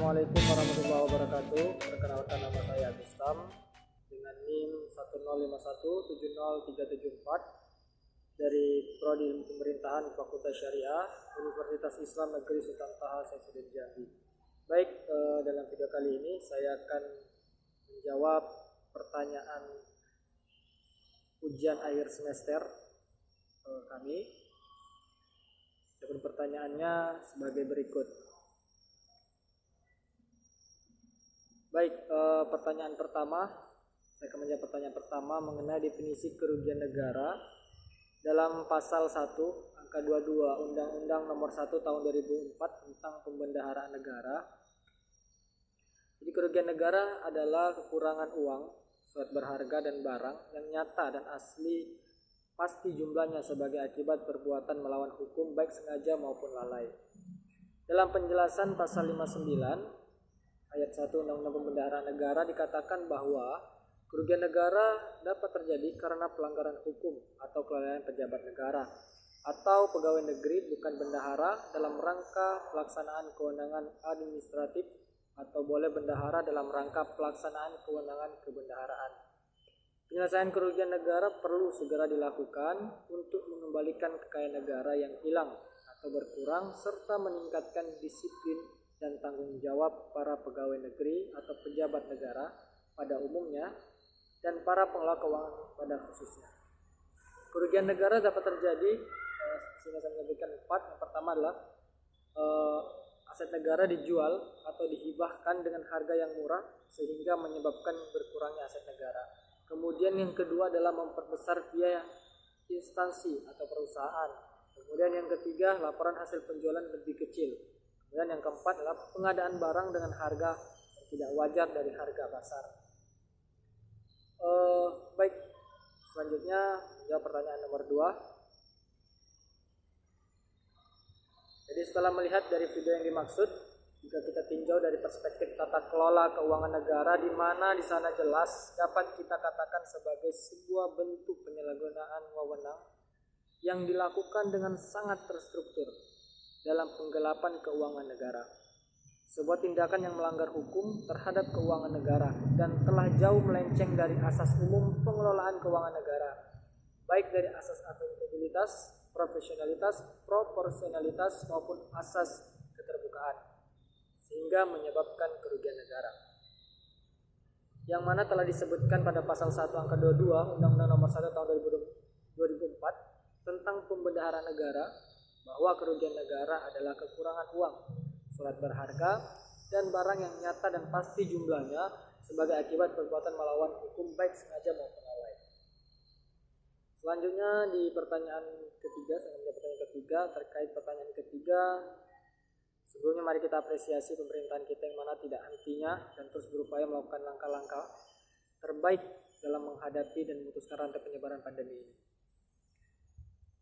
Assalamualaikum warahmatullahi wabarakatuh. Perkenalkan, nama saya Agustam dengan NIM 105170374 dari Prodi Ilmu Pemerintahan Fakultas Syariah Universitas Islam Negeri Sultan Taha Saifuddin Jambi. Baik, dalam video kali ini saya akan menjawab pertanyaan ujian akhir semester kami. Dan pertanyaannya sebagai berikut. Baik, pertanyaan pertama, saya akan menjawab pertanyaan pertama mengenai definisi kerugian negara dalam pasal 1 angka 22 Undang-Undang Nomor 1 Tahun 2004 tentang Pembendaharaan Negara. Jadi kerugian negara adalah kekurangan uang, surat berharga dan barang yang nyata dan asli pasti jumlahnya sebagai akibat perbuatan melawan hukum baik sengaja maupun lalai. Dalam penjelasan pasal 59 ayat 1 Undang-Undang Pembendaharaan Negara dikatakan bahwa kerugian negara dapat terjadi karena pelanggaran hukum atau kelalaian pejabat negara atau pegawai negeri bukan bendahara dalam rangka pelaksanaan kewenangan administratif atau boleh bendahara dalam rangka pelaksanaan kewenangan kebendaharaan. Penyelesaian kerugian negara perlu segera dilakukan untuk mengembalikan kekayaan negara yang hilang atau berkurang serta meningkatkan disiplin dan tanggung jawab para pegawai negeri atau pejabat negara pada umumnya dan para pengelola keuangan pada khususnya. Kerugian negara dapat terjadi, sini saya menyebutkan 4. Yang pertama adalah aset negara dijual atau dihibahkan dengan harga yang murah sehingga menyebabkan berkurangnya aset negara. Kemudian yang kedua adalah memperbesar biaya instansi atau perusahaan. Kemudian yang ketiga, laporan hasil penjualan lebih kecil. Dan yang keempat adalah pengadaan barang dengan harga yang tidak wajar dari harga pasar. Baik, selanjutnya jawab pertanyaan nomor 2. Jadi setelah melihat dari video yang dimaksud, jika kita tinjau dari perspektif tata kelola keuangan negara, di mana di sana jelas dapat kita katakan sebagai sebuah bentuk penyalahgunaan wewenang yang dilakukan dengan sangat terstruktur dalam penggelapan keuangan negara. Sebuah tindakan yang melanggar hukum terhadap keuangan negara dan telah jauh melenceng dari asas umum pengelolaan keuangan negara, baik dari asas akuntabilitas, profesionalitas, proporsionalitas maupun asas keterbukaan, sehingga menyebabkan kerugian negara. Yang mana telah disebutkan pada pasal 1 angka 22 Undang-Undang Nomor 1 Tahun 2004 tentang pembendaharaan negara, bahwa kerugian negara adalah kekurangan uang, surat berharga, dan barang yang nyata dan pasti jumlahnya sebagai akibat perbuatan melawan hukum baik sengaja maupun lalai. Selanjutnya di pertanyaan ketiga, saya menjawab pertanyaan ketiga. Terkait pertanyaan ketiga, sebelumnya mari kita apresiasi pemerintahan kita yang mana tidak hentinya dan terus berupaya melakukan langkah-langkah terbaik dalam menghadapi dan memutuskan rantai penyebaran pandemi ini.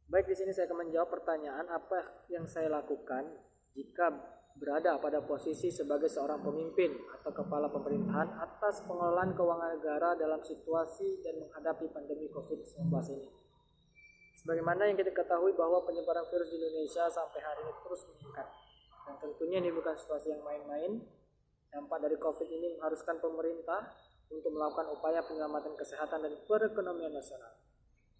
Baik, di sini saya akan menjawab pertanyaan apa yang saya lakukan jika berada pada posisi sebagai seorang pemimpin atau kepala pemerintahan atas pengelolaan keuangan negara dalam situasi dan menghadapi pandemi COVID-19 ini. Sebagaimana yang kita ketahui bahwa penyebaran virus di Indonesia sampai hari ini terus meningkat. Dan tentunya ini bukan situasi yang main-main. Dampak dari COVID ini mengharuskan pemerintah untuk melakukan upaya penyelamatan kesehatan dan perekonomian nasional.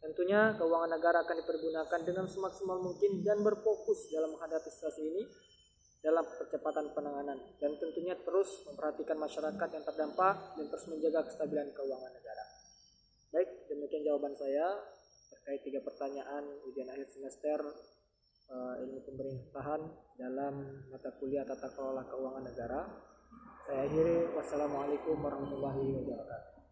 Tentunya keuangan negara akan dipergunakan dengan semaksimal mungkin dan berfokus dalam menghadapi situasi ini dalam percepatan penanganan. Dan tentunya terus memperhatikan masyarakat yang terdampak dan terus menjaga kestabilan keuangan negara. Baik, demikian jawaban saya terkait 3 pertanyaan ujian akhir semester ilmu pemerintahan dalam mata kuliah tata kelola keuangan negara. Saya akhiri, wassalamualaikum warahmatullahi wabarakatuh.